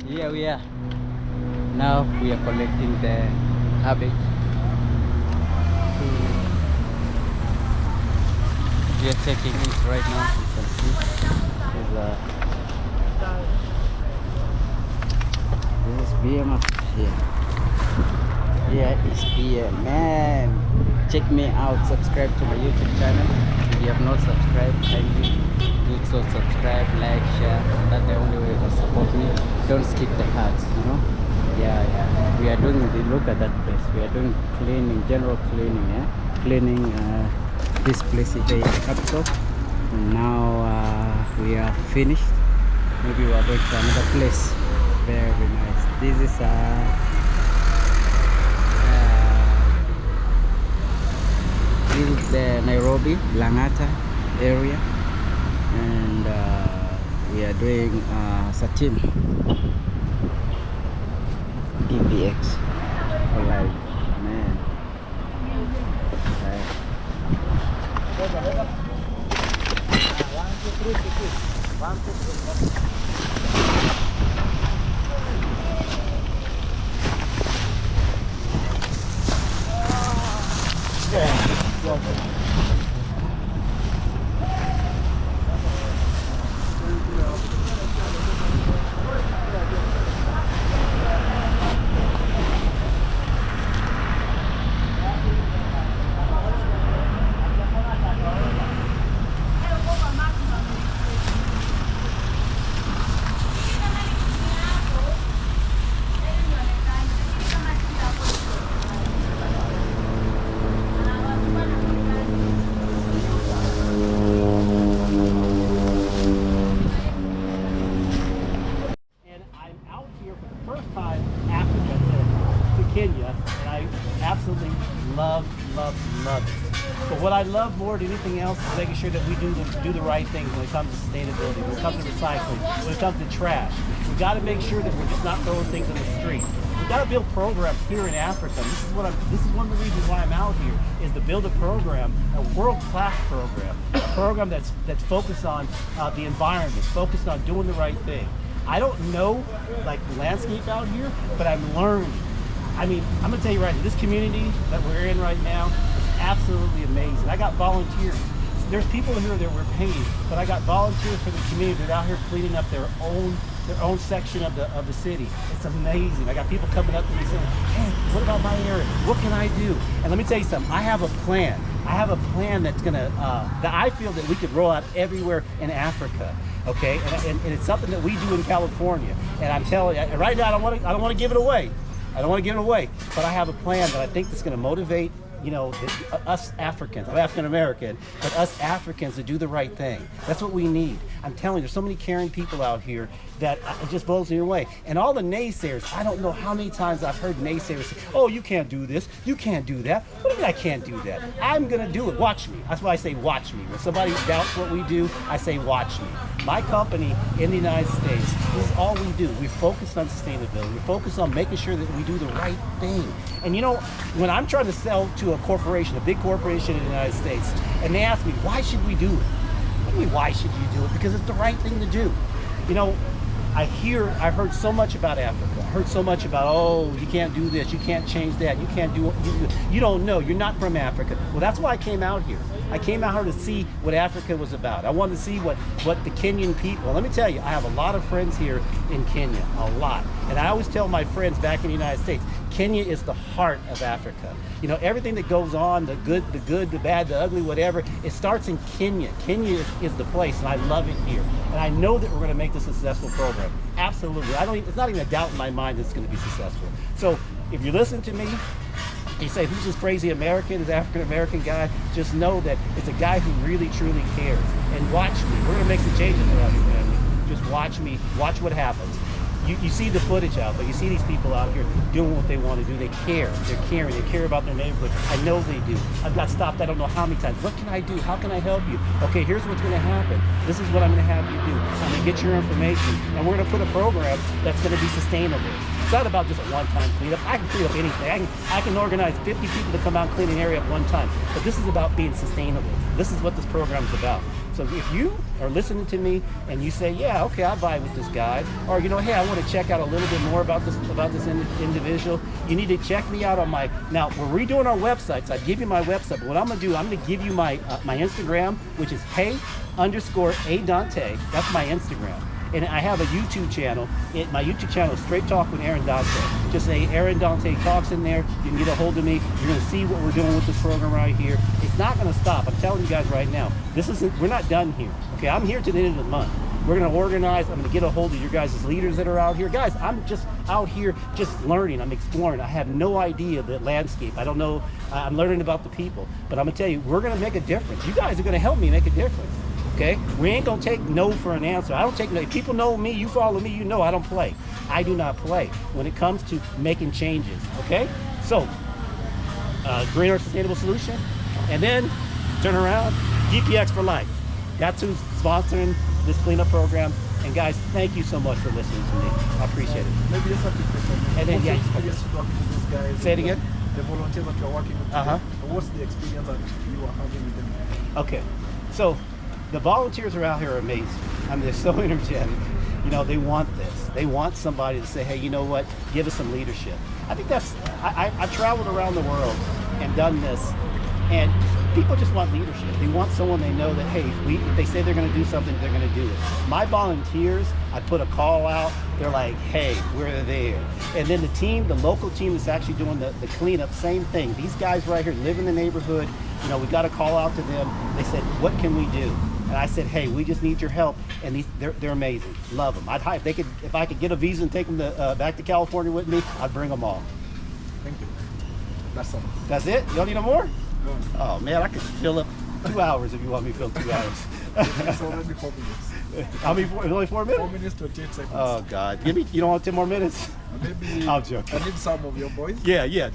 Here we are. Now we are collecting the cabbage. We are checking it right now. You can see this is BM up here. Here is BM. Man, check me out. Subscribe to my YouTube channel. If you have not subscribed, kindly do so. Subscribe, like, share. That's the only way to support me. Don't skip the cards, you know. Yeah. We are doing the look at that place. We are doing cleaning, general cleaning, cleaning this place is the capital. And now we are finished. Maybe we are going to another place. Very nice. This is the Nairobi, Langata area, and we are doing satin DPX for life, man. Kenya, and I absolutely love it. But what I love more than anything else is making sure that we do the right things when it comes to sustainability, when it comes to recycling, when it comes to trash. We got to make sure that we're just not throwing things in the street. We got to build programs here in Africa. This is one of the reasons why I'm out here, is to build a program, a world-class program, a program that's focused on the environment, focused on doing the right thing. I don't know like the landscape out here, but I'm learning. I mean, I'm gonna tell you right now, this community that we're in right now is absolutely amazing. I got volunteers. There's people here that we're paying, but I got volunteers for the community that are out here cleaning up their own section of the city. It's amazing. I got people coming up to me saying, "Hey, what about my area? What can I do?" And let me tell you something. I have a plan. I have a plan that's gonna that I feel that we could roll out everywhere in Africa. Okay, and it's something that we do in California. And I'm telling you, right now, I don't want to give it away. I don't want to give it away, but I have a plan that I think that's going to motivate, you know, us Africans. I'm African American, but us Africans to do the right thing. That's what we need. I'm telling you, there's so many caring people out here that it just blows me away. And all the naysayers, I don't know how many times I've heard naysayers say, "Oh, you can't do this, you can't do that." What do you mean I can't do that? I'm gonna do it. Watch me. That's why I say watch me. When somebody doubts what we do, I say watch me. My company in the United States, this is all we do. We focus on sustainability. We focus on making sure that we do the right thing. And you know, when I'm trying to sell to a corporation, a big corporation in the United States, and they ask me, "Why should we do it?" What do you mean, why should you do it? Because it's the right thing to do. You know, I've heard so much about Africa. I heard so much about, oh, you can't do this, you can't change that, you can't do, you don't know, you're not from Africa. Well, that's why I came out here. I came out here to see what Africa was about. I wanted to see what the Kenyan people, let me tell you, I have a lot of friends here in Kenya, a lot. And I always tell my friends back in the United States, Kenya is the heart of Africa. You know, everything that goes on, the good, the bad, the ugly, whatever, it starts in Kenya. Kenya is the place, and I love it here. And I know that we're going to make this a successful program. Absolutely. It's not even a doubt in my mind that it's going to be successful. So if you listen to me, you say, "Who's this crazy American, this African-American guy?" Just know that it's a guy who really, truly cares. And watch me. We're going to make some changes around here, family. Just watch me. Watch what happens. You see the footage out there. You see these people out here doing what they want to do. They care. They're caring. They care about their neighborhood. I know they do. I've got stopped I don't know how many times. What can I do? How can I help you? Okay, here's what's going to happen. This is what I'm going to have you do. I'm going to get your information, and we're going to put a program that's going to be sustainable. It's not about just a one-time cleanup. I can clean up anything. I can organize 50 people to come out and clean an area at one time. But this is about being sustainable. This is what this program is about. So if you are listening to me and you say, yeah, okay, I vibe with this guy, or you know, hey, I want to check out a little bit more about this individual, you need to check me out on my. Now we're redoing our websites. I give you my website, but what I'm gonna do, I'm gonna give you my my Instagram, which is hey_adante. That's my Instagram. And I have a YouTube channel. My YouTube channel is Straight Talk with Aaron Dante. Just say Aaron Dante Talks in there. You can get a hold of me. You're gonna see what we're doing with this program right here. It's not gonna stop. I'm telling you guys right now. We're not done here. Okay, I'm here to the end of the month. We're gonna organize. I'm gonna get a hold of your guys' leaders that are out here. Guys, I'm just out here just learning. I'm exploring. I have no idea the landscape. I don't know. I'm learning about the people. But I'm gonna tell you, we're gonna make a difference. You guys are gonna help me make a difference. Okay, we ain't gonna take no for an answer. I don't take no. If people know me, you follow me, you know I don't play. I do not play when it comes to making changes. Okay, so greener sustainable solution, and then turn around, GPX for life. That's who's sponsoring this cleanup program. And guys, thank you so much for listening to me. I appreciate it. Maybe just have to question. And then, what's yeah, the experience working with these guys? Say it again. The volunteers that you're working with. Uh-huh. And what's the experience that you are having with them? Okay, so the volunteers are out here are amazing. I mean, they're so energetic. You know, they want this. They want somebody to say, hey, you know what? Give us some leadership. I think that's, I've traveled around the world and done this, and people just want leadership. They want someone they know that, hey, if they say they're gonna do something, they're gonna do it. My volunteers, I put a call out, they're like, hey, we're there. And then the team, the local team that's actually doing the cleanup, same thing. These guys right here live in the neighborhood. You know, we got a call out to them. They said, what can we do? And I said, hey, we just need your help. And they're amazing. Love them. If I could get a visa and take them back to California with me, I'd bring them all. Thank you. That's all. That's it? You don't need no more? No. Oh man, I could fill up 2 hours if you want me to fill 2 hours. It's already 4 minutes. How many? Only 4 minutes? 4 minutes, 28 seconds. Oh God! You don't want 10 more minutes? Maybe I'm joking. I need some of your boys. Yeah.